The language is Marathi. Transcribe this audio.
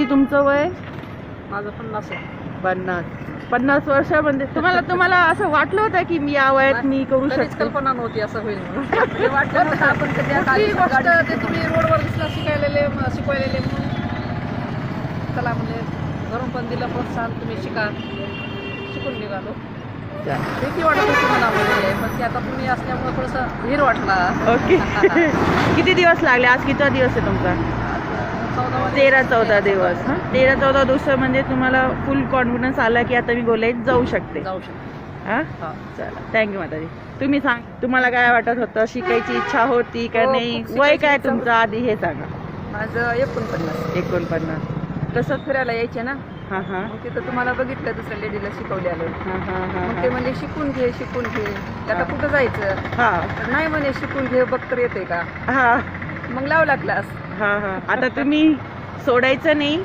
तुमचं वय? माझं 50 आहे. 50 वर्ष म्हणजे तुम्हाला असं वाटलं होतं की मी या वयात मी करू कधीच शकते? कल्पना नव्हती असं होईल म्हणून. म्हणजे वाटलं नव्हतं आपण कधी आता कुठलीही गोष्ट ते तुम्ही रोडवर दिसला शिकवलेले म्हणून चला म्हणजे घरून पण दिलं प्रोत्साहन, तुम्ही शिकून निघालो. भीती वाटत होती मनामध्ये, पण ते आता तुम्ही असल्यामुळे थोडंसं धीर वाटला. ओके. किती दिवस लागले? आज किती दिवस आहे तुमचा? 13-14 दिवस. 13-14 दिवस म्हणजे तुम्हाला फुल कॉन्फिडन्स आला की आता मी गोल्यात जाऊ शकते. हा, चला, थँक्यू माताजी. तुम्ही सांग, तुम्हाला काय वाटत होतं? शिकायची इच्छा होती का हो, नाही? खूप वय शिकायची काय इच्छा तुमचं आधी हे सांगा. माझं 49. 49. कसं फिरायला यायचे ना, हा हा मग तिथं तुम्हाला बघितलं दुसऱ्या लेडीला शिकवले आलं. हा हा मग ते म्हणजे शिकून घे. आता कुठं जायचं? हा तर नाही म्हणे शिकून घे, बघ तर येते का. हा मग लावला क्लास. हा हा. आता तुम्ही सोडायचं नाही